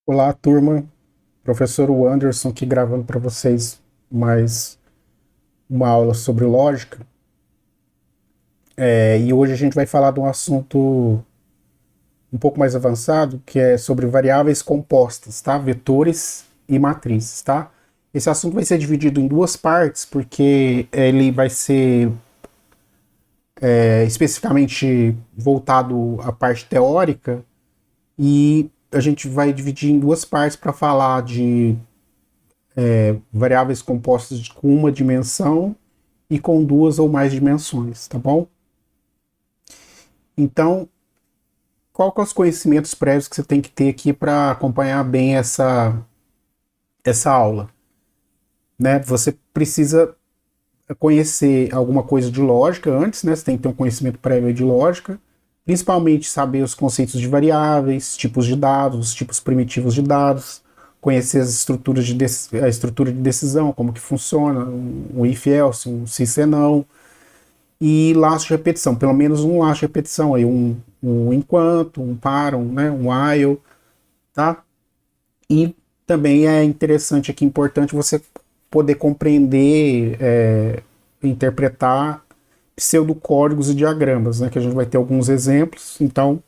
Olá, turma. Professor Anderson aqui gravando para vocês mais uma aula sobre lógica. E hoje a gente vai falar de um assunto um pouco mais avançado, que é sobre variáveis compostas, tá? Vetores e matrizes, tá? Esse assunto vai ser dividido em duas partes, porque ele vai ser especificamente voltado à parte teórica e a gente vai dividir em duas partes para falar de variáveis compostas com uma dimensão e com duas ou mais dimensões, tá bom? Então, qual que é os conhecimentos prévios que você tem que ter aqui para acompanhar bem essa aula? Né? Você precisa conhecer alguma coisa de lógica antes, né? Você tem que ter um conhecimento prévio de lógica, principalmente saber os conceitos de variáveis, tipos de dados, tipos primitivos de dados, conhecer as estruturas a estrutura de decisão, como que funciona, um if else, um se senão, e laço de repetição, pelo menos um laço de repetição aí, um enquanto, um para, né, um while, tá? E também é interessante aqui, importante você poder compreender, interpretar pseudocódigos e diagramas, né, que a gente vai ter alguns exemplos, então,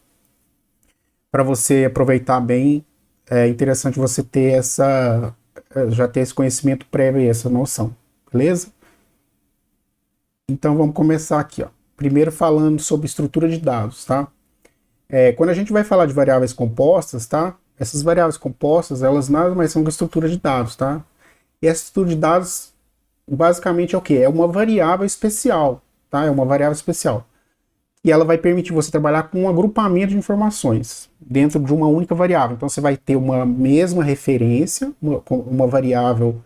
para você aproveitar bem, é interessante você ter já ter esse conhecimento prévio e essa noção, beleza? Então vamos começar aqui, ó. Primeiro falando sobre estrutura de dados, tá? Quando a gente vai falar de variáveis compostas, tá? Essas variáveis compostas, elas nada mais são que estrutura de dados, tá? E essa estrutura de dados, basicamente é o quê? É uma variável especial, tá? É uma variável especial. E ela vai permitir você trabalhar com um agrupamento de informações dentro de uma única variável. Então você vai ter uma mesma referência, uma variável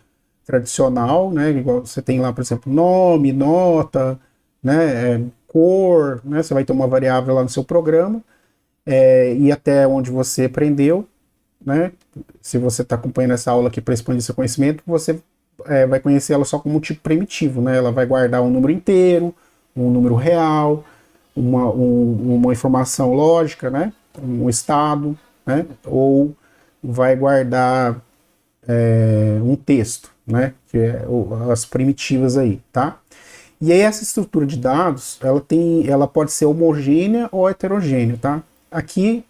tradicional, né? Igual você tem lá, por exemplo, nome, nota, né? Cor, né? Você vai ter uma variável lá no seu programa e até onde você aprendeu, né? Se você está acompanhando essa aula aqui para expandir seu conhecimento, você vai conhecer ela só como um tipo primitivo, né? Ela vai guardar um número inteiro, um número real, uma informação lógica, né? Um estado, né? Ou vai guardar um texto, né? Que é as primitivas aí, tá? E aí essa estrutura de dados, ela pode ser homogênea ou heterogênea, tá? Aqui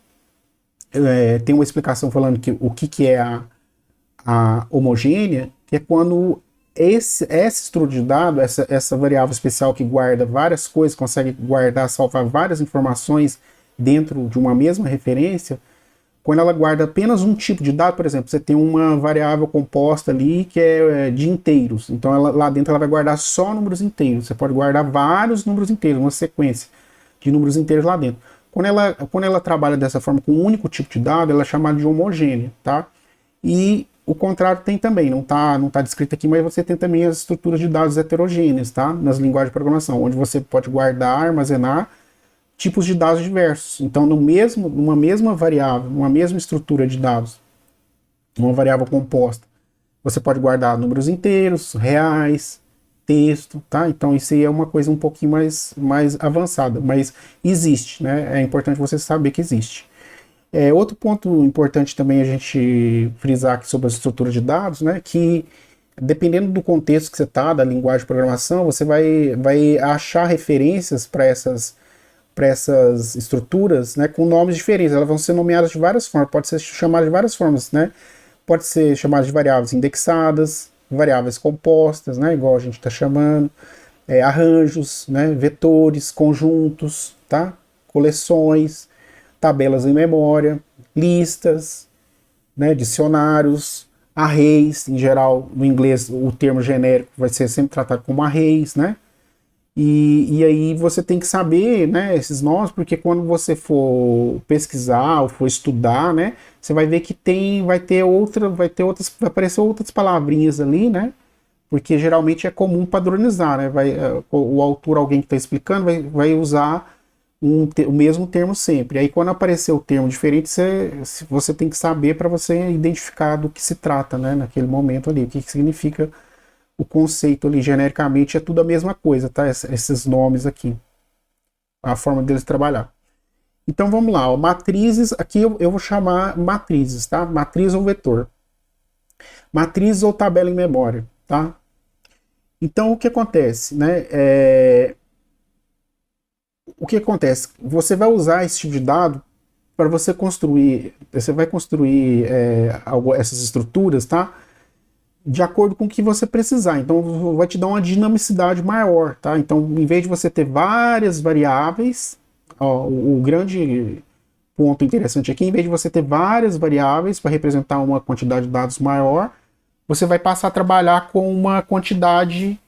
tem uma explicação falando que o que é a homogênea, que é quando essa estrutura de dados, essa variável especial que guarda várias coisas, consegue guardar, salvar várias informações dentro de uma mesma referência, quando ela guarda apenas um tipo de dado, por exemplo, você tem uma variável composta ali que é de inteiros, então lá dentro ela vai guardar só números inteiros, você pode guardar vários números inteiros, uma sequência de números inteiros lá dentro. Quando ela trabalha dessa forma com um único tipo de dado, ela é chamada de homogênea, tá? E o contrário tem também, não tá descrito aqui, mas você tem também as estruturas de dados heterogêneas, tá? Nas linguagens de programação, onde você pode guardar, armazenar tipos de dados diversos. Então, numa mesma variável, numa mesma estrutura de dados, uma variável composta, você pode guardar números inteiros, reais, texto, tá? Então, isso aí é uma coisa um pouquinho mais avançada, mas existe, né? É importante você saber que existe. Outro ponto importante também a gente frisar aqui sobre a estrutura de dados, né, que dependendo do contexto que você está, da linguagem de programação, você vai achar referências para essas estruturas, né, com nomes diferentes. Elas vão ser nomeadas de várias formas, pode ser chamada de várias formas, né? Pode ser chamada de variáveis indexadas, variáveis compostas, né, igual a gente está chamando, arranjos, né, vetores, conjuntos, tá? Coleções, tabelas em memória, listas, né, dicionários, arrays, em geral, no inglês o termo genérico vai ser sempre tratado como arrays, né? E aí você tem que saber, né, esses nomes, porque quando você for pesquisar ou for estudar, né, você vai ver que vai aparecer outras palavrinhas ali, né? Porque geralmente é comum padronizar, né? O autor, alguém que está explicando, vai usar o mesmo termo sempre. Aí quando aparecer o termo diferente, você tem que saber para você identificar do que se trata, né? Naquele momento ali, o que significa o conceito ali. Genericamente é tudo a mesma coisa, tá? Esses nomes aqui, a forma deles trabalhar. Então vamos lá, ó, matrizes, aqui eu vou chamar matrizes, tá? Matriz ou vetor. Matriz ou tabela em memória, tá? Então o que acontece, né? O que acontece? Você vai usar esse tipo de dado para você construir, você vai construir essas estruturas, tá? De acordo com o que você precisar. Então, vai te dar uma dinamicidade maior, tá? Então, em vez de você ter várias variáveis, ó, o grande ponto interessante aqui, em vez de você ter várias variáveis para representar uma quantidade de dados maior, você vai passar a trabalhar com uma quantidade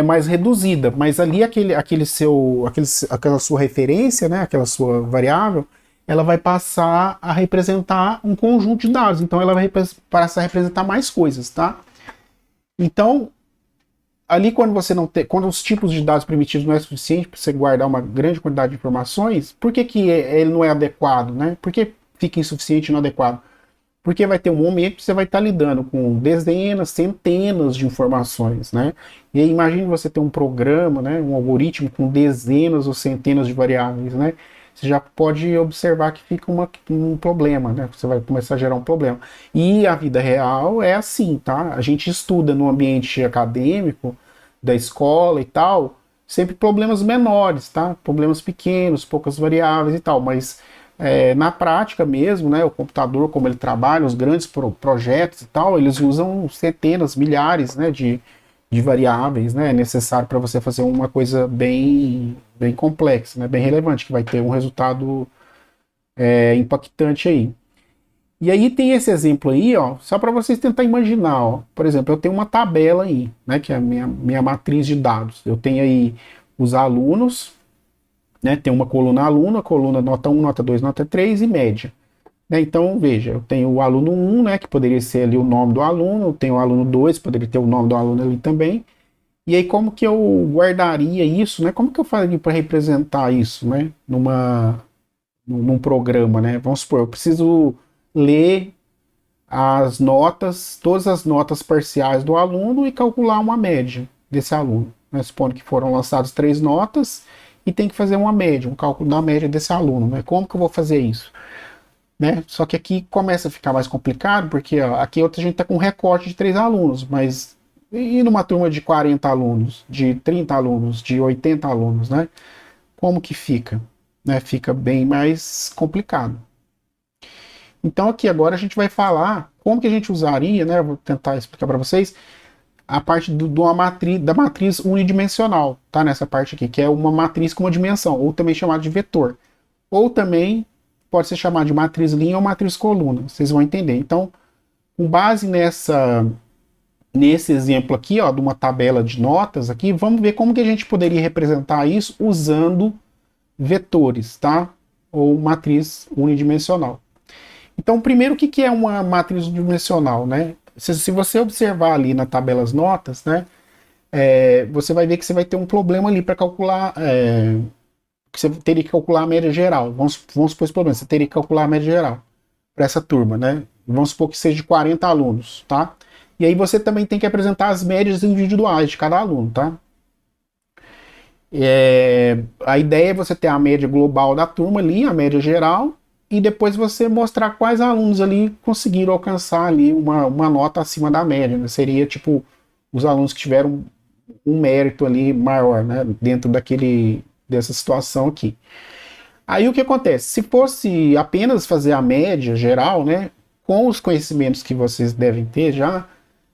mais reduzida. Mas ali aquela sua referência, né, aquela sua variável, ela vai passar a representar um conjunto de dados. Então ela vai passar a representar mais coisas, tá? Então, ali quando você não tem, quando os tipos de dados primitivos não é suficiente para você guardar uma grande quantidade de informações, por que ele não é adequado, né? Por que fica insuficiente e não adequado? Porque vai ter um momento que você vai estar lidando com dezenas, centenas de informações, né? E aí imagine você ter um programa, né, um algoritmo com dezenas ou centenas de variáveis, né? Você já pode observar que fica um problema, né? Você vai começar a gerar um problema. E a vida real é assim, tá? A gente estuda no ambiente acadêmico, da escola e tal, sempre problemas menores, tá? Problemas pequenos, poucas variáveis e tal, mas na prática mesmo, né, o computador, como ele trabalha, os grandes projetos e tal, eles usam centenas, milhares, né, de variáveis, né, necessário para você fazer uma coisa bem complexa, né, bem relevante, que vai ter um resultado impactante aí. E aí tem esse exemplo aí, ó, só para vocês tentar imaginar, ó. Por exemplo, eu tenho uma tabela aí, né, que é a minha matriz de dados. Eu tenho aí os alunos, né, tem uma coluna aluno, a coluna nota 1, nota 2, nota 3 e média. Né, então, veja, eu tenho o aluno 1, né, que poderia ser ali o nome do aluno, eu tenho o aluno 2, poderia ter o nome do aluno ali também. E aí, como que eu guardaria isso, né? Como que eu faria para representar isso, né? Num programa, né? Vamos supor, eu preciso ler as notas, todas as notas parciais do aluno e calcular uma média desse aluno. Né? Supondo que foram lançadas 3 notas e tem que fazer uma média, um cálculo da média desse aluno. Né? Como que eu vou fazer isso? Né? Só que aqui começa a ficar mais complicado, porque ó, aqui a gente está com um recorte de 3 alunos, mas e numa turma de 40 alunos, de 30 alunos, de 80 alunos, né? Como que fica? Né? Fica bem mais complicado. Então aqui agora a gente vai falar como que a gente usaria, né? Vou tentar explicar para vocês a parte da matriz unidimensional, tá? Nessa parte aqui, que é uma matriz com uma dimensão, ou também chamada de vetor. Ou também pode ser chamada de matriz linha ou matriz coluna, vocês vão entender. Então, com base nesse exemplo aqui, ó, de uma tabela de notas aqui, vamos ver como que a gente poderia representar isso usando vetores, tá? Ou matriz unidimensional. Então, primeiro, o que é uma matriz unidimensional, né? Se você observar ali na tabela as notas, né, você vai ver que você vai ter um problema ali para calcular, que você teria que calcular a média geral. Vamos supor esse problema, você teria que calcular a média geral para essa turma, né? Vamos supor que seja de 40 alunos, tá? E aí você também tem que apresentar as médias individuais de cada aluno, tá? A ideia é você ter a média global da turma ali, a média geral, e depois você mostrar quais alunos ali conseguiram alcançar ali uma nota acima da média, né? Seria tipo os alunos que tiveram um mérito ali maior, né? Dentro dessa situação aqui. Aí o que acontece? Se fosse apenas fazer a média geral, né? Com os conhecimentos que vocês devem ter já,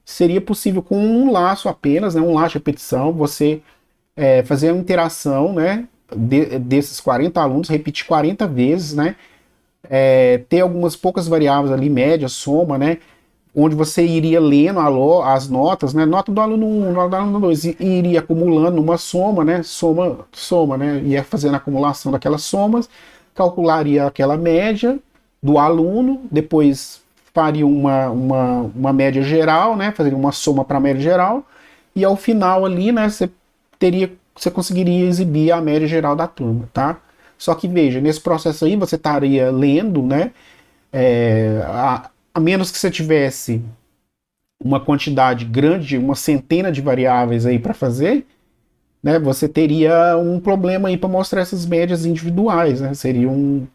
seria possível com um laço apenas, né? Um laço de repetição, você fazer uma interação, né? Desses 40 alunos, repetir 40 vezes, né? Ter algumas poucas variáveis ali, média, soma, né? Onde você iria lendo as notas, né? Nota do aluno 1, nota do aluno 2, e iria acumulando uma soma, né? Soma, né? Ia fazendo a acumulação daquelas somas, calcularia aquela média do aluno, depois faria uma média geral, né? Fazeria uma soma para a média geral, e ao final ali, né? Você conseguiria exibir a média geral da turma, tá? Só que veja, nesse processo aí você estaria lendo, né? A menos que você tivesse uma quantidade grande, uma centena de variáveis aí para fazer, né, você teria um problema aí para mostrar essas médias individuais, né? Seria um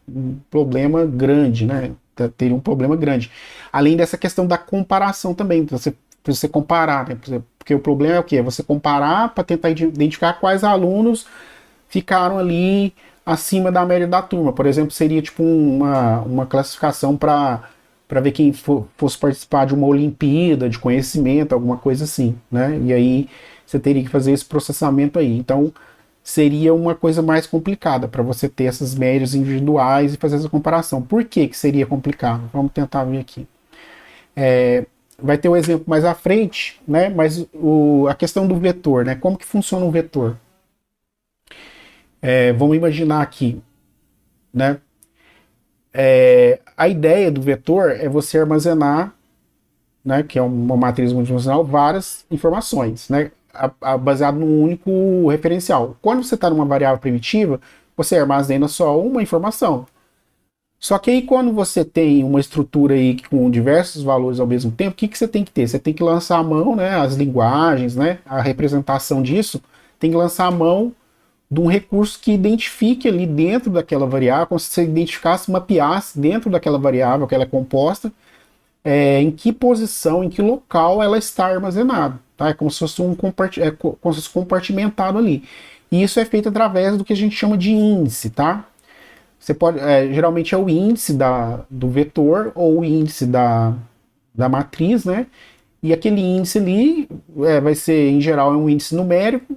problema grande, né? Teria um problema grande. Além dessa questão da comparação também, você comparar, né? Porque o problema é o quê? É você comparar para tentar identificar quais alunos ficaram ali acima da média da turma. Por exemplo, seria tipo uma classificação para ver quem fosse participar de uma Olimpíada de conhecimento, alguma coisa assim, né? E aí você teria que fazer esse processamento aí. Então, seria uma coisa mais complicada para você ter essas médias individuais e fazer essa comparação. Por que que seria complicado? Vamos tentar ver aqui. Vai ter um exemplo mais à frente, né? Mas a questão do vetor, né? Como que funciona um vetor? Vamos imaginar aqui, né? A ideia do vetor é você armazenar, né, que é uma matriz multidimensional, várias informações, né, baseado num único referencial. Quando você está numa variável primitiva, você armazena só uma informação. Só que aí quando você tem uma estrutura aí com diversos valores ao mesmo tempo, o que você tem que ter? Você tem que lançar a mão, né, as linguagens, né, a representação disso, tem que lançar a mão de um recurso que identifique ali dentro daquela variável, como se você identificasse, mapeasse dentro daquela variável que ela é composta, em que posição, em que local ela está armazenada. Tá? É como se fosse como se fosse compartimentado ali. E isso é feito através do que a gente chama de índice, tá? Você pode, geralmente é o índice do vetor ou o índice da matriz, né? E aquele índice ali vai ser, em geral, é um índice numérico.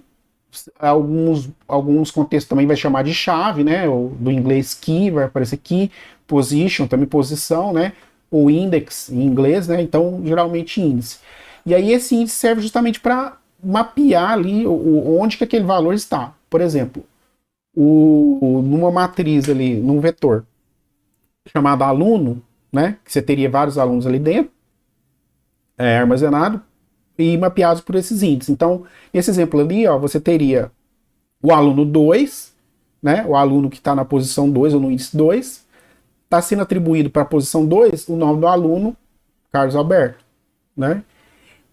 Alguns contextos também vai chamar de chave, né? Do inglês key, vai aparecer key, position, também posição, né? Ou index em inglês, né? Então, geralmente índice. E aí esse índice serve justamente para mapear ali onde que aquele valor está. Por exemplo, numa matriz ali, num vetor chamado aluno, né? Que você teria vários alunos ali dentro, armazenado e mapeados por esses índices. Então, esse exemplo ali, ó, você teria o aluno 2, né? O aluno que está na posição 2 ou no índice 2, está sendo atribuído para a posição 2 o nome do aluno, Carlos Alberto, né?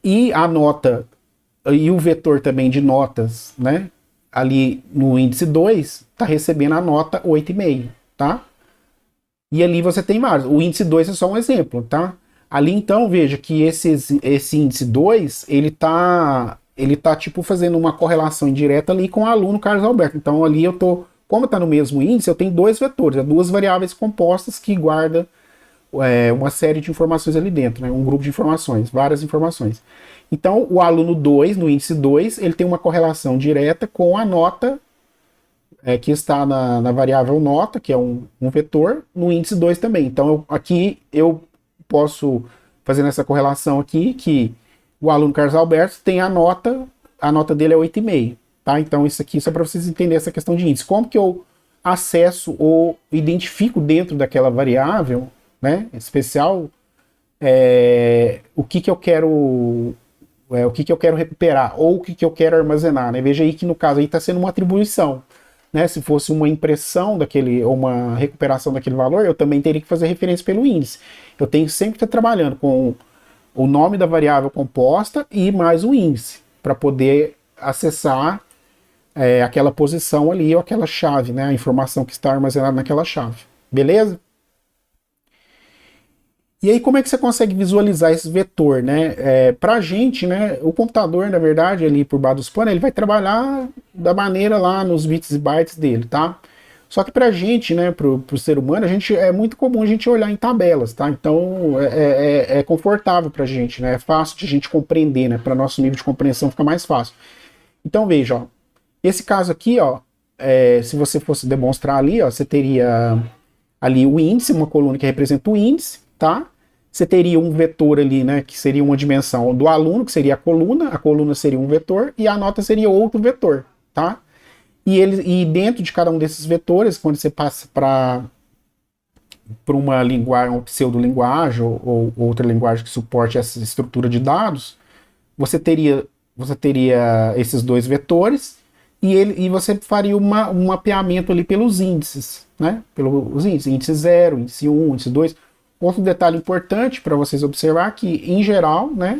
E a nota, e o vetor também de notas, né? Ali no índice 2, está recebendo a nota 8,5, tá? E ali você tem vários. O índice 2 é só um exemplo, tá? Ali então, veja que esse índice 2, ele tá tipo fazendo uma correlação indireta ali com o aluno Carlos Alberto. Então ali eu tô, como está no mesmo índice, eu tenho dois vetores, duas variáveis compostas que guardam uma série de informações ali dentro, né? Um grupo de informações, várias informações. Então o aluno 2, no índice 2, ele tem uma correlação direta com a nota que está na variável nota, que é um vetor, no índice 2 também. Então aqui eu posso fazer essa correlação aqui, que o aluno Carlos Alberto tem a nota dele é 8,5, tá? Então isso aqui só para vocês entenderem essa questão de índice. Como que eu acesso ou identifico dentro daquela variável, né, especial, o que eu quero o que eu quero recuperar ou o que eu quero armazenar, né? Veja aí que no caso aí está sendo uma atribuição. Né, se fosse uma impressão daquele ou uma recuperação daquele valor, eu também teria que fazer referência pelo índice. Eu tenho sempre que estar trabalhando com o nome da variável composta e mais o índice, para poder acessar aquela posição ali ou aquela chave, né, a informação que está armazenada naquela chave. Beleza? E aí, como é que você consegue visualizar esse vetor, né? Para a gente, né, o computador, na verdade, ali por baixo dos panos, ele vai trabalhar da maneira lá nos bits e bytes dele, tá? Só que para a gente, né, para o ser humano, é muito comum a gente olhar em tabelas, tá? Então, é confortável para a gente, né? É fácil de a gente compreender, né? Para nosso nível de compreensão fica mais fácil. Então, veja, ó, esse caso aqui, ó, se você fosse demonstrar ali, ó, você teria ali o índice, uma coluna que representa o índice, tá? Você teria um vetor ali, né, que seria uma dimensão do aluno, que seria a coluna seria um vetor, e a nota seria outro vetor, tá? E dentro de cada um desses vetores, quando você passa para uma linguagem, uma pseudolinguagem ou outra linguagem que suporte essa estrutura de dados, você teria esses dois vetores e você faria um mapeamento ali pelos índices, né? Pelos índices, índice 0, índice 1, índice 2. Outro detalhe importante para vocês observar que, em geral, né,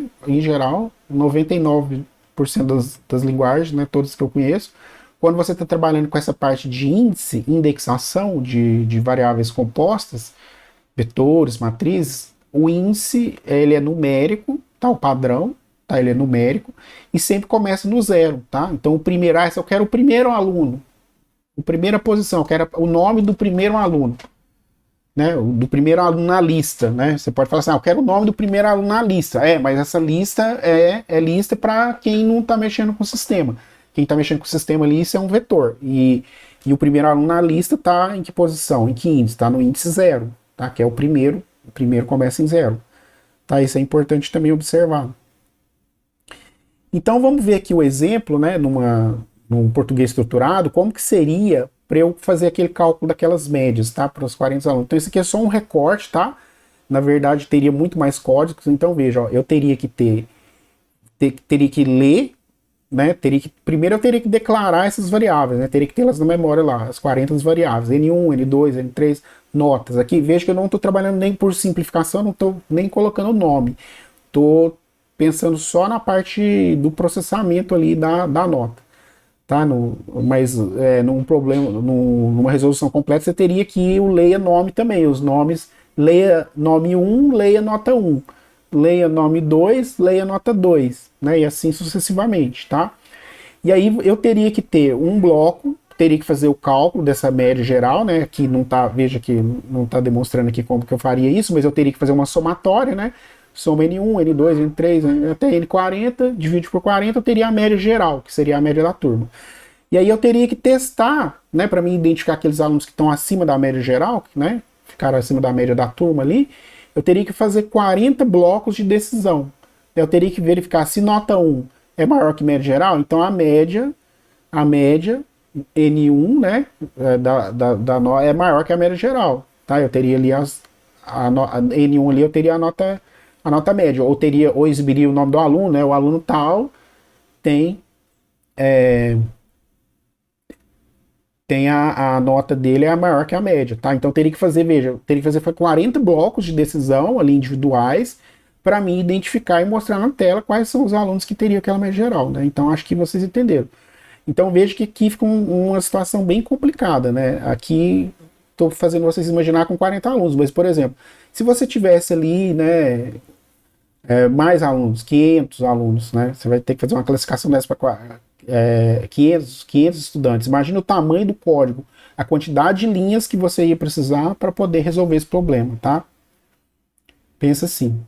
99 90% das linguagens, né, todas que eu conheço. Quando você está trabalhando com essa parte de índice, indexação de variáveis compostas, vetores, matrizes, o índice ele é numérico, tá? O padrão, tá? Ele é numérico e sempre começa no zero, tá? Então o primeiro, se eu quero o primeiro aluno, a primeira posição, eu quero o nome do primeiro aluno, né? Do primeiro aluno na lista, né? Você pode falar assim, eu quero o nome do primeiro aluno na lista. Mas essa lista é lista para quem não está mexendo com o sistema. Quem está mexendo com o sistema ali, isso é um vetor. E o primeiro aluno na lista está em que posição? Em que índice? Está no índice 0, tá? Que é o primeiro. O primeiro começa em 0. Tá? Isso é importante também observar. Então vamos ver aqui o exemplo, né? Num português estruturado, como que seria para eu fazer aquele cálculo daquelas médias, tá? Para os 40 alunos. Então, isso aqui é só um recorte, tá? Na verdade, teria muito mais códigos. Então, veja, ó, eu teria que teria que ler, né? Primeiro eu teria que declarar essas variáveis, né? Teria que tê-las na memória lá, as 40 variáveis, N1, N2, N3, notas. Aqui, veja que eu não estou trabalhando nem por simplificação, não estou nem colocando nome. Estou pensando só na parte do processamento ali da nota. Tá? Mas num problema, numa resolução completa, você teria que o leia nome também. Os nomes, leia nome 1, leia nota 1. Leia nome 2, leia nota 2. Né? E assim sucessivamente. Tá? E aí eu teria que ter um bloco, teria que fazer o cálculo dessa média geral, né? Aqui não tá, veja que não está demonstrando aqui como que eu faria isso, mas eu teria que fazer uma somatória, né? Soma N1, N2, N3, até N40, divide por 40, eu teria a média geral, que seria a média da turma. E aí eu teria que testar, né, para mim identificar aqueles alunos que estão acima da média geral, né, ficaram acima da média da turma ali, eu teria que fazer 40 blocos de decisão. Eu teria que verificar se nota 1 é maior que média geral, então a média N1, né, é maior que a média geral, tá? Eu teria ali a N1 ali, eu teria a nota média, ou exibiria o nome do aluno, né? O aluno tal tem a nota dele é maior que a média, tá? Então teria que fazer 40 blocos de decisão ali individuais para mim identificar e mostrar na tela quais são os alunos que teriam aquela média geral, né? Então acho que vocês entenderam. Então veja que aqui fica uma situação bem complicada, né? Aqui estou fazendo vocês imaginar com 40 alunos, mas por exemplo, se você tivesse ali, né, mais alunos, 500 alunos, né? Você vai ter que fazer uma classificação dessa para 500 estudantes. Imagina o tamanho do código, a quantidade de linhas que você ia precisar para poder resolver esse problema, tá? Pensa assim.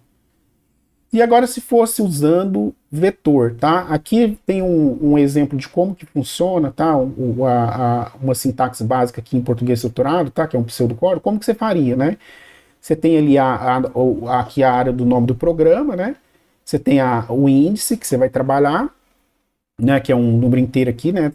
E agora se fosse usando vetor, tá? Aqui tem um exemplo de como que funciona, tá? Uma sintaxe básica aqui em português estruturado, tá? Que é um pseudocódigo. Como que você faria, né? Você tem ali aqui a área do nome do programa, né? Você tem o índice que você vai trabalhar, né? Que é um número inteiro aqui, né?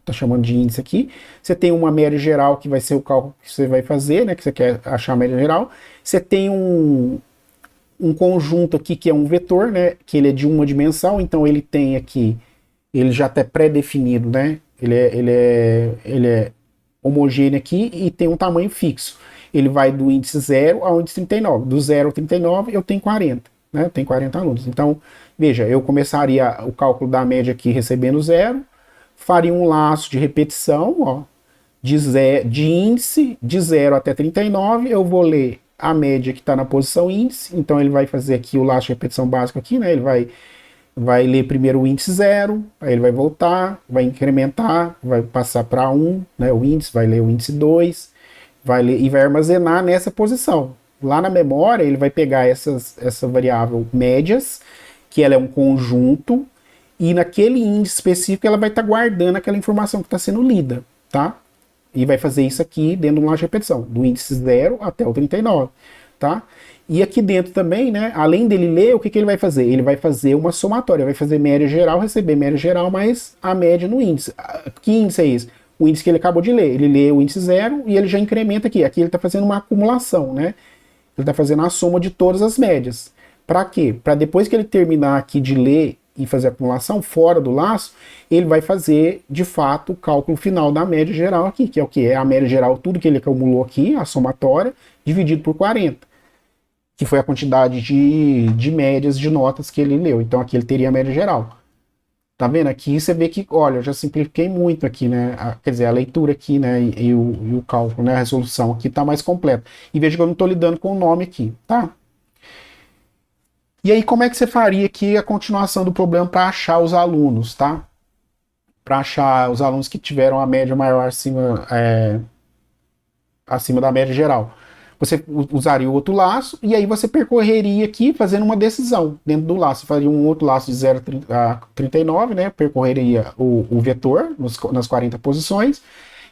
Tá chamando de índice aqui. Você tem uma média geral que vai ser o cálculo que você vai fazer, né? Que você quer achar a média geral. Você tem um conjunto aqui que é um vetor, né? Que ele é de uma dimensão, então ele tem aqui, ele já está pré-definido, né? Ele é homogêneo aqui e tem um tamanho fixo. Ele vai do índice 0 ao índice 39. Do 0 ao 39 eu tenho 40, né? Eu tenho 40 alunos. Então, veja, eu começaria o cálculo da média aqui recebendo 0, faria um laço de repetição, ó, de índice de 0 até 39, eu vou ler a média que está na posição índice, então ele vai fazer aqui o laço de repetição básico aqui, né? Ele vai ler primeiro o índice 0, aí ele vai voltar, vai incrementar, vai passar para 1, né? O índice, vai ler o índice 2, vai ler e vai armazenar nessa posição. Lá na memória ele vai pegar essa variável médias, que ela é um conjunto, e naquele índice específico ela vai estar guardando aquela informação que está sendo lida, tá? E vai fazer isso aqui dentro de uma laço de repetição, do índice 0 até o 39, tá? E aqui dentro também, né, além dele ler, o que ele vai fazer? Ele vai fazer uma somatória, vai fazer média geral, receber média geral, mais a média no índice. Que índice é esse? O índice que ele acabou de ler. Ele lê o índice 0 e ele já incrementa aqui. Aqui ele está fazendo uma acumulação, né? Ele está fazendo a soma de todas as médias. Para quê? Para depois que ele terminar aqui de ler e fazer a acumulação fora do laço, ele vai fazer, de fato, o cálculo final da média geral aqui, que é o que? É a média geral, tudo que ele acumulou aqui, a somatória, dividido por 40, que foi a quantidade de médias de notas que ele leu. Então aqui ele teria a média geral. Tá vendo? Aqui você vê que, olha, eu já simplifiquei muito aqui, né? Quer dizer, a leitura aqui, né? E o cálculo, né? A resolução aqui tá mais completa. E veja que eu não tô lidando com o nome aqui, tá? E aí, como é que você faria aqui a continuação do problema para achar os alunos, tá? Para achar os alunos que tiveram a média maior acima da média geral. Você usaria o outro laço e aí você percorreria aqui fazendo uma decisão dentro do laço. Você faria um outro laço de 0 a 39, né? Percorreria o vetor nas 40 posições.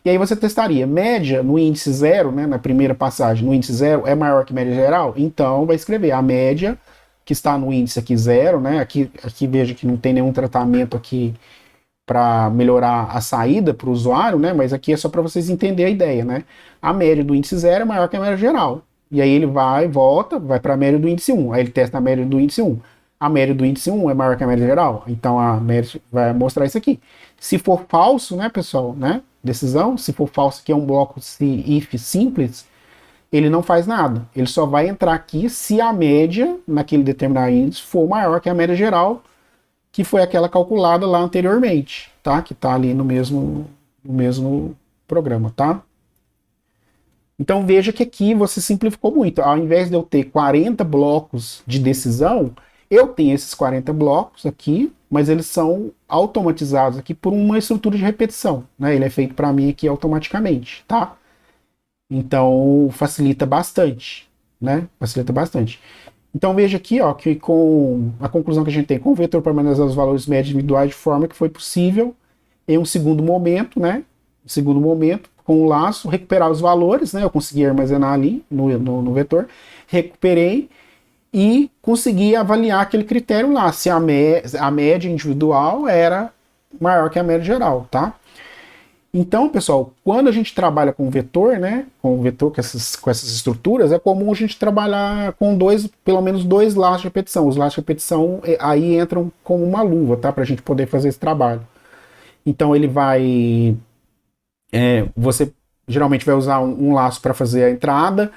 E aí você testaria média no índice 0, né? Na primeira passagem, no índice 0 é maior que média geral? Então vai escrever a média que está no índice aqui 0, né? Aqui veja que não tem nenhum tratamento aqui para melhorar a saída para o usuário, né? Mas aqui é só para vocês entenderem a ideia, né? A média do índice 0 é maior que a média geral. E aí ele vai, volta, vai para a média do índice 1. Aí ele testa a média do índice 1. A média do índice 1 é maior que a média geral. Então a média vai mostrar isso aqui. Se for falso, né, pessoal, né? Decisão, se for falso que é um bloco se if simples, ele não faz nada. Ele só vai entrar aqui se a média naquele determinado índice for maior que a média geral, que foi aquela calculada lá anteriormente, tá? Que tá ali no mesmo programa, tá? Então veja que aqui você simplificou muito. Ao invés de eu ter 40 blocos de decisão, eu tenho esses 40 blocos aqui, mas eles são automatizados aqui por uma estrutura de repetição, né? Ele é feito para mim aqui automaticamente, tá? Então facilita bastante, né? Facilita bastante. Então veja aqui, ó, que com a conclusão que a gente tem, com o vetor para analisar os valores médios individuais de forma que foi possível, em um segundo momento, né? Segundo momento, com o laço, recuperar os valores, né? Eu consegui armazenar ali no vetor, recuperei e consegui avaliar aquele critério lá, se a média individual era maior que a média geral, tá? Então, pessoal, quando a gente trabalha com vetor, né, com vetor com essas estruturas, é comum a gente trabalhar com pelo menos dois laços de repetição. Os laços de repetição aí entram como uma luva, tá, para a gente poder fazer esse trabalho. Então, ele vai, você geralmente vai usar um laço para fazer a entrada,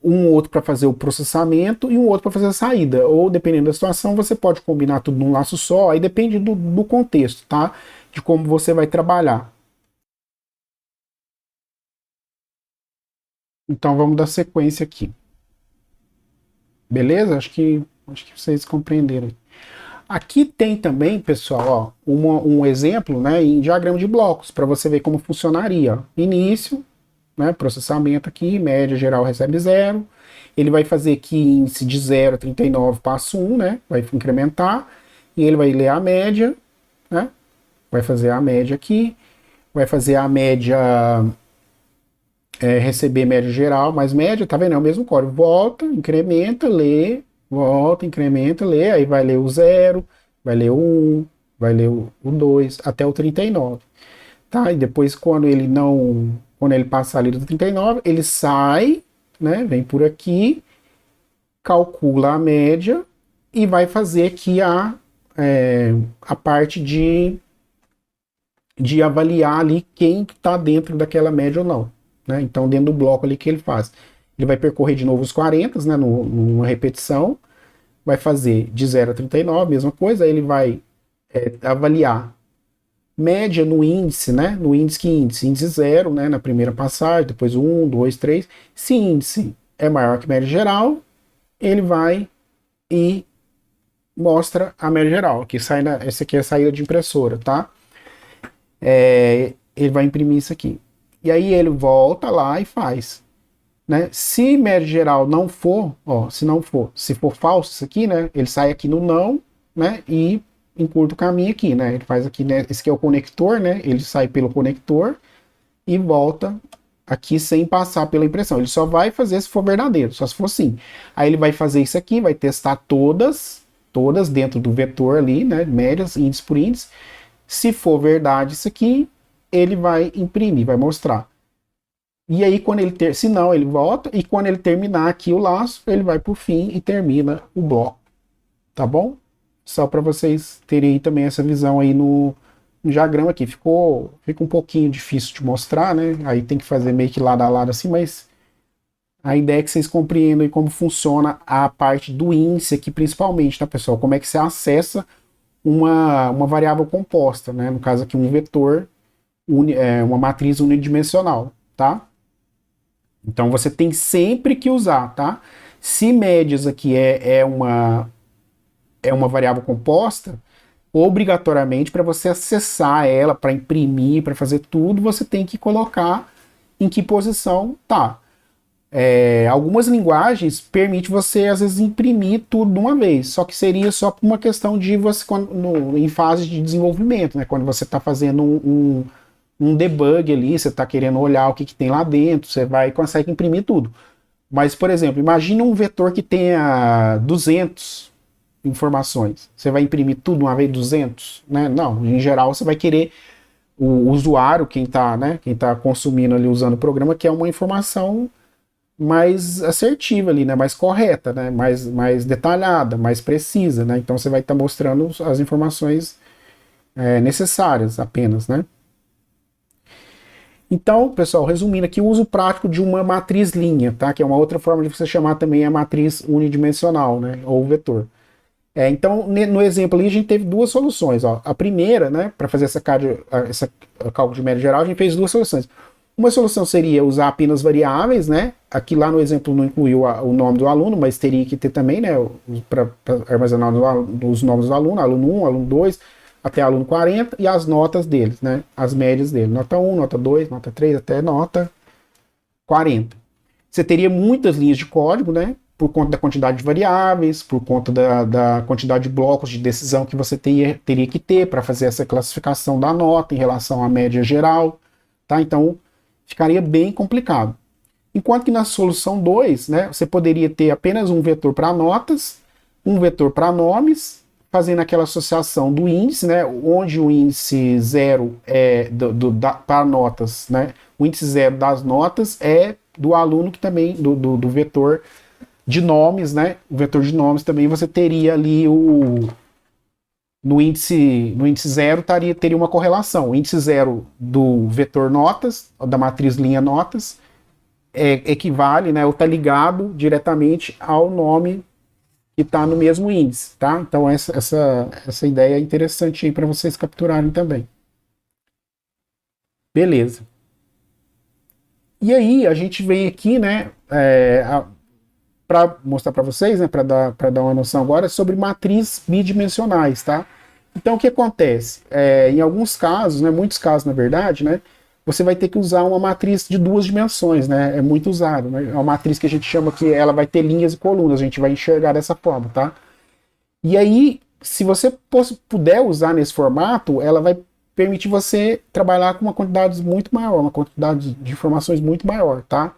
um outro para fazer o processamento e um outro para fazer a saída. Ou dependendo da situação, você pode combinar tudo num laço só. Aí depende do contexto, tá, de como você vai trabalhar. Então vamos dar sequência aqui. Beleza? Acho que vocês compreenderam. Aqui tem também, pessoal, ó, um exemplo, né, em diagrama de blocos, para você ver como funcionaria. Início, né, processamento aqui, média geral recebe 0. Ele vai fazer aqui índice de 0 a 39, passo 1, né, vai incrementar. E ele vai ler a média, né, vai fazer a média aqui, vai fazer a média receber média geral, mais média, tá vendo? É o mesmo código. Volta, incrementa, lê, volta, incrementa, lê, aí vai ler o 0, vai ler o 1, vai ler o 2, até o 39. Tá? E depois, quando ele passar ali do 39, ele sai, né? Vem por aqui, calcula a média e vai fazer aqui a parte de avaliar ali quem está dentro daquela média ou não. Né? Então, dentro do bloco ali que ele faz, ele vai percorrer de novo os 40, né, numa repetição, vai fazer de 0 a 39, mesma coisa, aí ele vai avaliar média no índice, né, no índice que índice 0, né, na primeira passagem, depois 1, 2, 3, se índice é maior que média geral, ele vai e mostra a média geral, que sai essa aqui é a saída de impressora, tá? Ele vai imprimir isso aqui. E aí ele volta lá e faz. Né? Se média geral não for, ó, se for falso isso aqui, né? Ele sai aqui no não, né? E encurta o caminho aqui, né? Ele faz aqui, né? Esse aqui é o conector, né? Ele sai pelo conector e volta aqui sem passar pela impressão. Ele só vai fazer se for verdadeiro, só se for sim. Aí ele vai fazer isso aqui, vai testar todas dentro do vetor ali, né? Médias, índice por índice. Se for verdade isso aqui, ele vai imprimir, vai mostrar. E aí, se não, ele volta, e quando ele terminar aqui o laço, ele vai por fim e termina o bloco. Tá bom? Só para vocês terem também essa visão aí no diagrama aqui. Fica um pouquinho difícil de mostrar, né? Aí tem que fazer meio que lado a lado assim, mas a ideia é que vocês compreendam como funciona a parte do índice aqui, principalmente, tá, pessoal? Como é que você acessa uma variável composta, né? No caso aqui, um vetor, uma matriz unidimensional, tá? Então você tem sempre que usar, tá? Se médias aqui é uma variável composta, obrigatoriamente para você acessar ela, para imprimir, para fazer tudo, você tem que colocar em que posição tá. Algumas linguagens permitem você, às vezes, imprimir tudo de uma vez, só que seria só por uma questão de você, em fase de desenvolvimento, né? Quando você está fazendo um debug ali, você está querendo olhar o que tem lá dentro, você vai e consegue imprimir tudo. Mas, por exemplo, imagine um vetor que tenha 200 informações. Você vai imprimir tudo de uma vez 200? Né? Não, em geral você vai querer o usuário, quem está, né, quem tá consumindo ali, usando o programa, que é uma informação mais assertiva ali, né, mais correta, né, mais detalhada, mais precisa, né, então você vai estar mostrando as informações necessárias apenas, né. Então, pessoal, resumindo aqui, o uso prático de uma matriz linha, tá, que é uma outra forma de você chamar também a matriz unidimensional, né, ou vetor. Então, no exemplo ali, a gente teve duas soluções. Ó. A primeira, né, para fazer essa cálculo de média geral, a gente fez duas soluções. Uma solução seria usar apenas variáveis, né? Aqui lá no exemplo não incluiu o nome do aluno, mas teria que ter também, né, para armazenar os nomes do aluno, aluno 1, aluno 2, até aluno 40, e as notas deles, né? As médias dele. Nota 1, nota 2, nota 3, até nota 40. Você teria muitas linhas de código, né? Por conta da quantidade de variáveis, por conta da quantidade de blocos de decisão que você teria que ter para fazer essa classificação da nota em relação à média geral, tá? Então, ficaria bem complicado. Enquanto que na solução 2, né, você poderia ter apenas um vetor para notas, um vetor para nomes, fazendo aquela associação do índice, né, onde o índice 0 é para notas, né, o índice 0 das notas é do aluno que também, do vetor de nomes, né? O vetor de nomes também você teria ali no índice 0 teria uma correlação. O índice 0 do vetor notas, da matriz linha notas, equivale, né? Ou está ligado diretamente ao nome que está no mesmo índice, tá? Então essa ideia é interessante aí para vocês capturarem também. Beleza. E aí a gente vem aqui, né? Para mostrar para vocês, né, para dar uma noção agora, sobre matriz bidimensionais, tá? Então, o que acontece? Em alguns casos, né, muitos casos, na verdade, né, você vai ter que usar uma matriz de 2 dimensões, né? É muito usado, né? É uma matriz que a gente chama que ela vai ter linhas e colunas, a gente vai enxergar dessa forma, tá? E aí, se você puder usar nesse formato, ela vai permitir você trabalhar com uma quantidade muito maior, uma quantidade de informações muito maior, tá?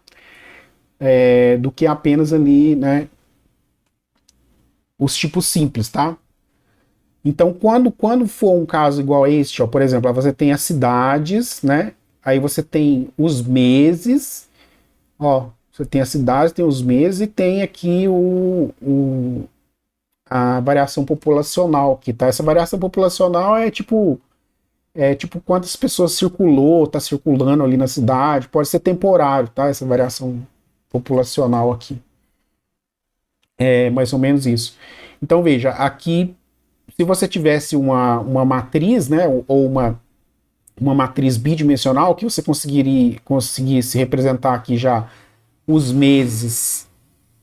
Do que apenas ali, né, os tipos simples, tá? Então, quando for um caso igual a este, ó, por exemplo, você tem as cidades, né? Aí você tem os meses, ó, você tem as cidades, tem os meses e tem aqui a variação populacional aqui, tá? Essa variação populacional é tipo quantas pessoas tá circulando ali na cidade, pode ser temporário, tá? Essa variação populacional aqui. É mais ou menos isso. Então veja, aqui, se você tivesse uma matriz, né, ou uma matriz bidimensional, que você conseguisse representar aqui já os meses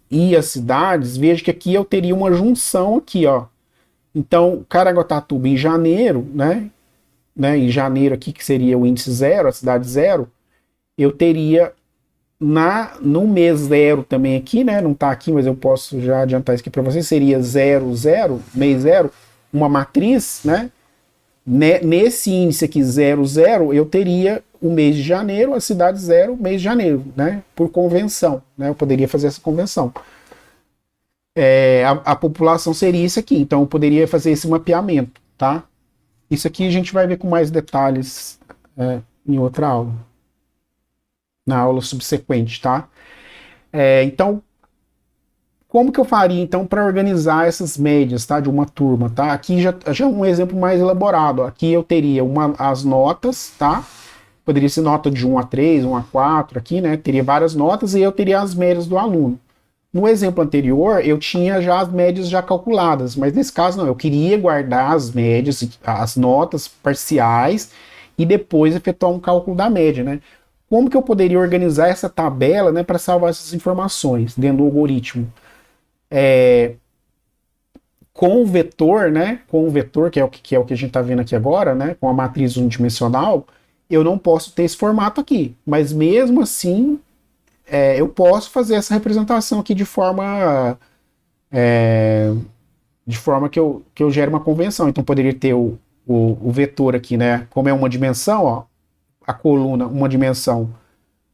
e as cidades, veja que aqui eu teria uma junção aqui, ó. Então, Caraguatatuba em janeiro, né, em janeiro aqui, que seria o índice 0, a cidade 0, eu teria no mês 0 também aqui, né? Não está aqui, mas eu posso já adiantar isso aqui para vocês. Seria 0, 0, mês 0, uma matriz, né? Nesse índice aqui 0, 0, eu teria o mês de janeiro, a cidade 0, mês de janeiro, né? Por convenção, né? Eu poderia fazer essa convenção. A população seria isso aqui, então eu poderia fazer esse mapeamento, tá? Isso aqui a gente vai ver com mais detalhes em outra aula. Na aula subsequente, tá? Então, como que eu faria, então, para organizar essas médias, tá? De uma turma, tá? Aqui já é um exemplo mais elaborado. Aqui eu teria as notas, tá? Poderia ser nota de 1 a 3, 1 a 4 aqui, né? Teria várias notas e eu teria as médias do aluno. No exemplo anterior, eu tinha já as médias já calculadas, mas nesse caso não, eu queria guardar as médias, as notas parciais e depois efetuar um cálculo da média, né? Como que eu poderia organizar essa tabela, né, para salvar essas informações dentro do algoritmo? Com o vetor, né, com o vetor, que é o que a gente está vendo aqui agora, né, com a matriz unidimensional, eu não posso ter esse formato aqui, mas mesmo assim, eu posso fazer essa representação aqui de forma que eu gere uma convenção. Então poderia ter o vetor aqui, né? Como é uma dimensão, ó, a coluna, uma dimensão,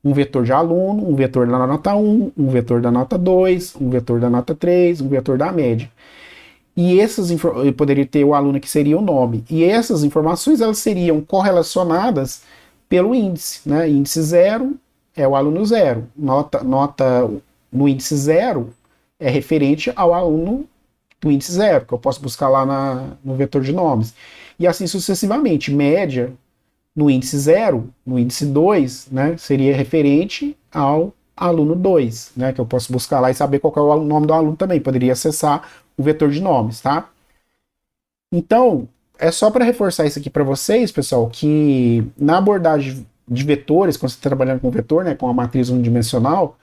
um vetor de aluno, um vetor da nota 1, um vetor da nota 2, um vetor da nota 3, um vetor da média. E eu poderia ter o aluno que seria o nome. E essas informações elas seriam correlacionadas pelo índice, né? Índice 0 é o aluno 0. Nota no índice 0 é referente ao aluno do índice 0, que eu posso buscar lá no vetor de nomes. E assim sucessivamente. Média no índice 0, no índice 2, né, seria referente ao aluno 2, né, que eu posso buscar lá e saber qual é o nome do aluno também. Poderia acessar o vetor de nomes, tá? Então, é só para reforçar isso aqui para vocês, pessoal, que na abordagem de vetores, quando você está trabalhando com vetor, né, com a matriz unidimensional,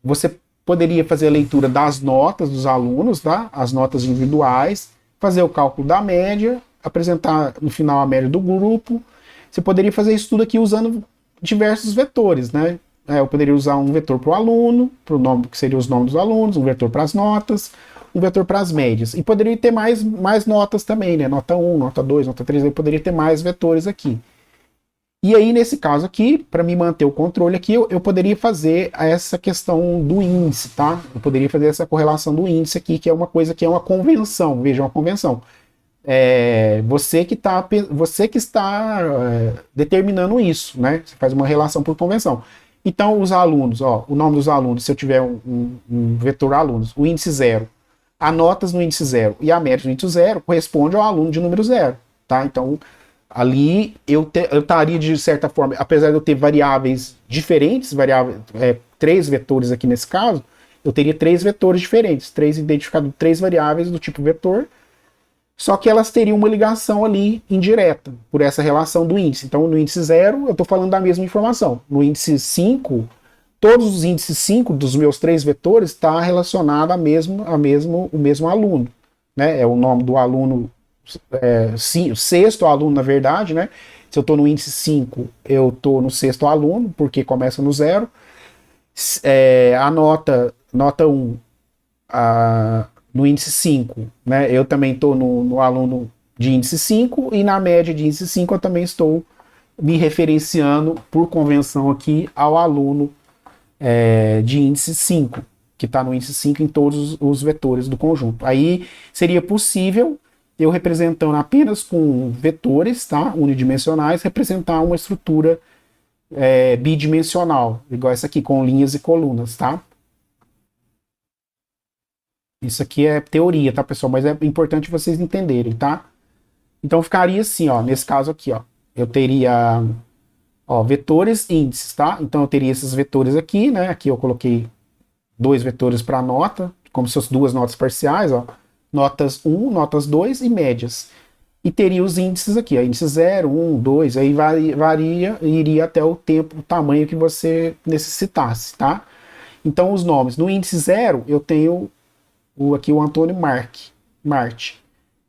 você poderia fazer a leitura das notas dos alunos, tá? As notas individuais, fazer o cálculo da média, apresentar no final a média do grupo. Você poderia fazer isso tudo aqui usando diversos vetores, né? Eu poderia usar um vetor para o aluno, para o nome, que seria os nomes dos alunos, um vetor para as notas, um vetor para as médias. E poderia ter mais notas também, né? Nota 1, nota 2, nota 3, eu poderia ter mais vetores aqui. E aí, nesse caso aqui, para me manter o controle aqui, eu poderia fazer essa questão do índice, tá? Eu poderia fazer essa correlação do índice aqui, que é uma coisa que é uma convenção. Veja, uma convenção. Você que está determinando isso, né? Você faz uma relação por convenção. Então, os alunos, ó, o nome dos alunos, se eu tiver um vetor alunos, o índice 0, a notas no índice 0 e a média no índice 0 corresponde ao aluno de número 0, tá? Então, ali eu estaria, de certa forma, apesar de eu ter variáveis diferentes, 3 vetores aqui nesse caso, eu teria 3 vetores diferentes, 3 identificados, 3 variáveis do tipo vetor, só que elas teriam uma ligação ali indireta, por essa relação do índice. Então, no índice 0, eu estou falando da mesma informação. No índice 5, todos os índices 5 dos meus 3 vetores está relacionado ao mesmo aluno. Né? É o nome do aluno, o sexto aluno, na verdade. Né? Se eu estou no índice 5, eu estou no sexto aluno, porque começa no 0. A nota 1, no índice 5, né? Eu também estou no aluno de índice 5 e na média de índice 5 eu também estou me referenciando por convenção aqui ao aluno de índice 5, que está no índice 5 em todos os vetores do conjunto. Aí seria possível eu representando apenas com vetores, tá? Unidimensionais, representar uma estrutura bidimensional, igual essa aqui, com linhas e colunas, tá? Isso aqui é teoria, tá, pessoal? Mas é importante vocês entenderem, tá? Então ficaria assim, ó, nesse caso aqui, ó. Eu teria, ó, vetores índices, tá? Então eu teria esses vetores aqui, né? Aqui eu coloquei 2 vetores para nota, como se fossem 2 notas parciais, ó. Notas 1, notas 2 e médias. E teria os índices aqui, ó, índice 0, 1, 2, aí varia e iria até o tempo, o tamanho que você necessitasse, tá? Então os nomes. No índice 0, eu tenho aqui o Antônio Marte.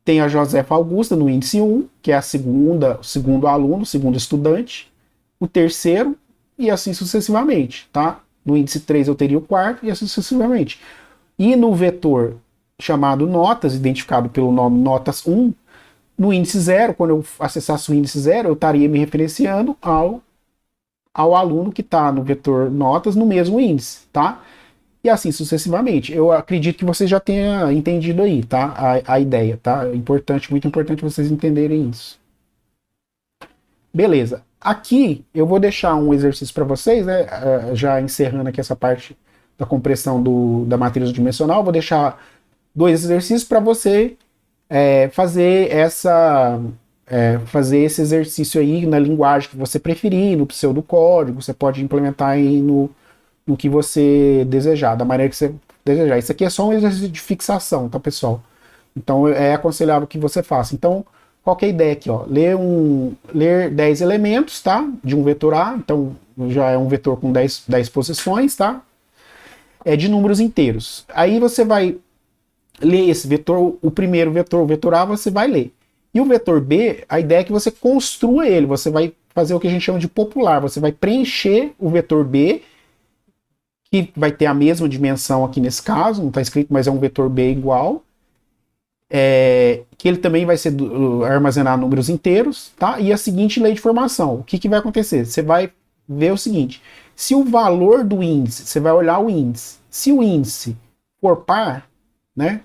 Tem a Josefa Augusta no índice 1, que é o segundo aluno, segundo estudante, o terceiro, e assim sucessivamente, tá? No índice 3 eu teria o quarto, e assim sucessivamente. E no vetor chamado notas, identificado pelo nome notas 1, no índice 0, quando eu acessasse o índice 0, eu estaria me referenciando ao aluno que está no vetor notas no mesmo índice, tá? E assim sucessivamente. Eu acredito que você já tenha entendido aí, tá? A ideia, tá? É importante, muito importante vocês entenderem isso. Beleza. Aqui eu vou deixar um exercício para vocês, né? Já encerrando aqui essa parte da compressão da matriz dimensional, vou deixar 2 exercícios para você fazer esse exercício aí na linguagem que você preferir, no pseudocódigo. Você pode implementar aí no no que você desejar, da maneira que você desejar. Isso aqui é só um exercício de fixação, tá, pessoal? Então é aconselhável que você faça. Então, qual que é a ideia aqui? Ó? Ler 10 elementos, tá? De um vetor A, então já é um vetor com 10 posições, tá? É de números inteiros. Aí você vai ler esse vetor, o primeiro vetor, o vetor A, você vai ler. E o vetor B, a ideia é que você construa ele, você vai fazer o que a gente chama de popular, você vai preencher o vetor B, que vai ter a mesma dimensão aqui nesse caso, não está escrito, mas é um vetor B igual, que ele também vai ser armazenar números inteiros, tá? E a seguinte lei de formação, o que vai acontecer? Você vai ver o seguinte, se o valor do índice, você vai olhar o índice, se o índice for par, né?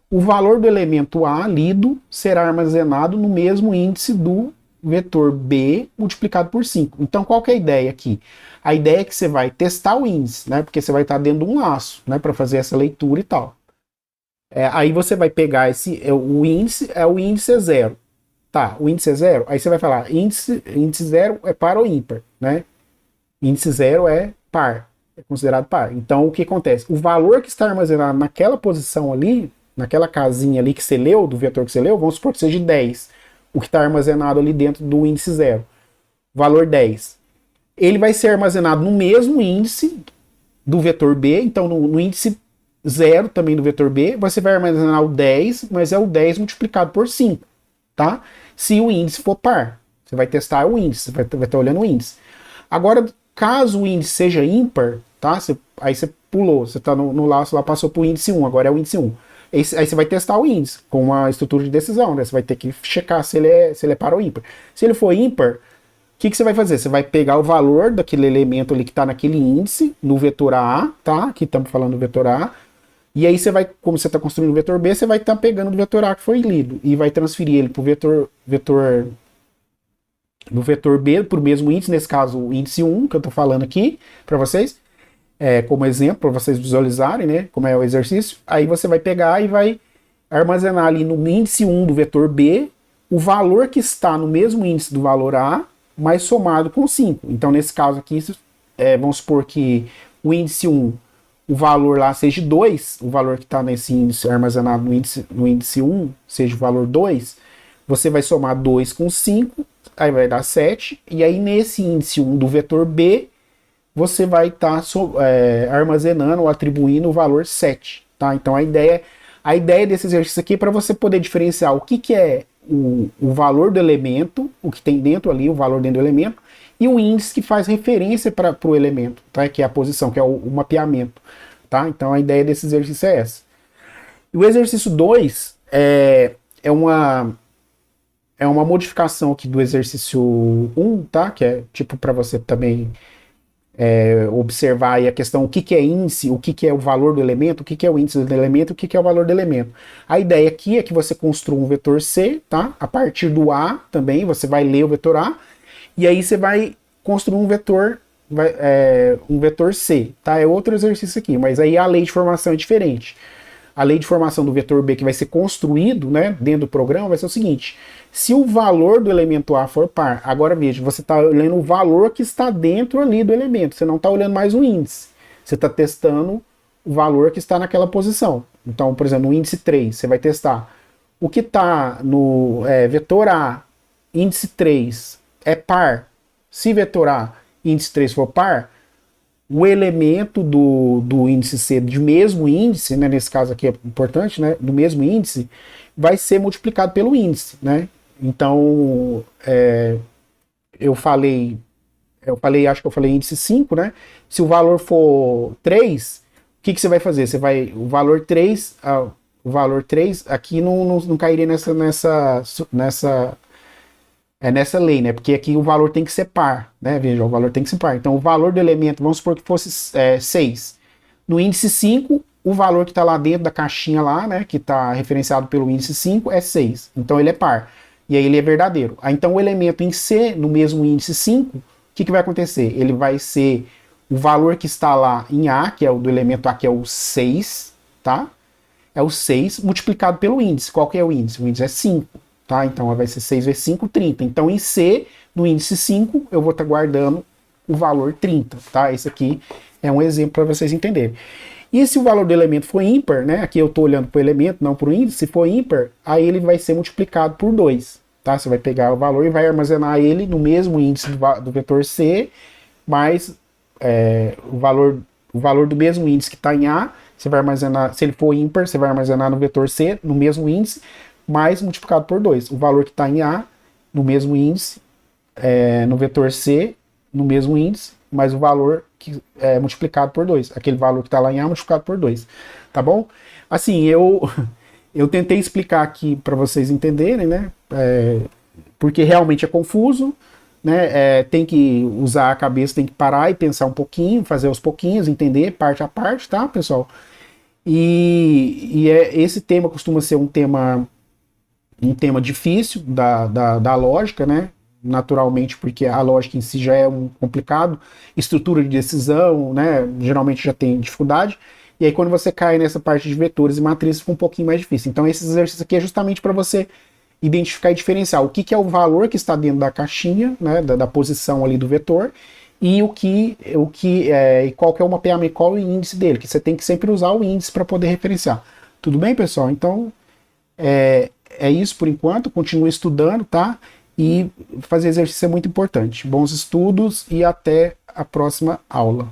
O valor do elemento A lido será armazenado no mesmo índice do vetor B multiplicado por 5. Então, qual que é a ideia aqui? A ideia é que você vai testar o índice, né? Porque você vai estar dentro de um laço, né? Para fazer essa leitura e tal. Aí você vai pegar o índice é zero. Tá, o índice é zero, aí você vai falar, índice zero é par ou ímpar, né? Índice zero é par, é considerado par. Então, o que acontece? O valor que está armazenado naquela posição ali, naquela casinha ali que você leu, do vetor que você leu, vamos supor que seja 10. O que está armazenado ali dentro do índice zero. Valor 10. Ele vai ser armazenado no mesmo índice do vetor B, então no índice 0 também do vetor B, você vai armazenar o 10, mas é o 10 multiplicado por 5, tá? Se o índice for par. Você vai testar o índice, vai estar olhando o índice. Agora, caso o índice seja ímpar, tá? Aí você pulou, você está no laço lá, passou para o índice 1, agora é o índice 1. Aí você vai testar o índice com uma estrutura de decisão, né? Você vai ter que checar se ele é par ou ímpar. Se ele for ímpar, o que você vai fazer? Você vai pegar o valor daquele elemento ali que está naquele índice, no vetor A, tá? Aqui estamos falando do vetor A. E aí você vai, como você está construindo o vetor B, você vai estar pegando do vetor A que foi lido e vai transferir ele para o vetor B, para o mesmo índice, nesse caso o índice 1, que eu estou falando aqui para vocês, como exemplo, para vocês visualizarem, né, como é o exercício. Aí você vai pegar e vai armazenar ali no índice 1 do vetor B o valor que está no mesmo índice do valor A, mas somado com 5. Então, nesse caso aqui, vamos supor que o índice 1, o valor lá seja 2, o valor que está nesse índice armazenado no índice 1 seja o valor 2, você vai somar 2 com 5, aí vai dar 7, e aí nesse índice 1 do vetor B, você vai estar armazenando ou atribuindo o valor 7, tá? Então a ideia desse exercício aqui é para você poder diferenciar o que é o valor do elemento, o que tem dentro ali, o valor dentro do elemento, e o índice que faz referência para o elemento, tá? Que é a posição, que é o mapeamento, tá? Então a ideia desse exercício é essa. E o exercício 2 é uma modificação aqui do exercício 1, tá? Que é tipo para você também observar aí a questão, o que é índice, o que é o valor do elemento, o que é o índice do elemento, o que é o valor do elemento. A ideia aqui é que você construa um vetor C, tá? A partir do A também, você vai ler o vetor A, e aí você vai construir um vetor C, tá? É outro exercício aqui, mas aí a lei de formação é diferente. A lei de formação do vetor B que vai ser construído, né, dentro do programa vai ser o seguinte: se o valor do elemento A for par, agora veja, você está olhando o valor que está dentro ali do elemento, você não está olhando mais o índice, você está testando o valor que está naquela posição. Então, por exemplo, no índice 3, você vai testar o que está no vetor A, índice 3, é par. Se vetor A, índice 3 for par, o elemento do índice C, de mesmo índice, né, nesse caso aqui é importante, né, do mesmo índice, vai ser multiplicado pelo índice, né? Então, acho que eu falei índice 5, né? Se o valor for 3, o que você vai fazer? O valor 3 aqui não cairia nessa lei, né? Porque aqui o valor tem que ser par, né? Veja, o valor tem que ser par. Então, o valor do elemento, vamos supor que fosse 6. No índice 5, o valor que está lá dentro da caixinha lá, né? Que está referenciado pelo índice 5 é 6. Então, ele é par. E aí ele é verdadeiro. Então, o elemento em C, no mesmo índice 5, o que vai acontecer? Ele vai ser o valor que está lá em A, que é o do elemento A, que é o 6, tá? É o 6 multiplicado pelo índice. Qual que é o índice? O índice é 5. Tá? Então vai ser 6 vezes 5, 30. Então em C, no índice 5, eu vou estar guardando o valor 30, tá? Esse aqui é um exemplo para vocês entenderem. E se o valor do elemento for ímpar, né? Aqui eu estou olhando para o elemento, não para o índice. Se for ímpar, aí ele vai ser multiplicado por 2, tá? Você vai pegar o valor e vai armazenar ele no mesmo índice do vetor C, mais o valor do mesmo índice que está em A, você vai armazenar, se ele for ímpar, você vai armazenar no vetor C, no mesmo índice, mais multiplicado por 2. O valor que está em A, no mesmo índice, no vetor C, no mesmo índice, mais o valor que é multiplicado por 2. Aquele valor que está lá em A multiplicado por 2. Tá bom? Assim, eu tentei explicar aqui para vocês entenderem, né? Porque realmente é confuso, né? Tem que usar a cabeça, tem que parar e pensar um pouquinho, fazer aos pouquinhos, entender parte a parte, tá, pessoal? Esse tema costuma ser um tema difícil da lógica, né? Naturalmente, porque a lógica em si já é complicado, estrutura de decisão, né? Geralmente já tem dificuldade. E aí, quando você cai nessa parte de vetores e matrizes, fica um pouquinho mais difícil. Então, esse exercício aqui é justamente para você identificar e diferenciar o que é o valor que está dentro da caixinha, né? Da posição ali do vetor, e qual que é o mapeamento, qual é o índice dele, que você tem que sempre usar o índice para poder referenciar. Tudo bem, pessoal? Então, é isso por enquanto. Continue estudando, tá? E fazer exercício é muito importante. Bons estudos e até a próxima aula.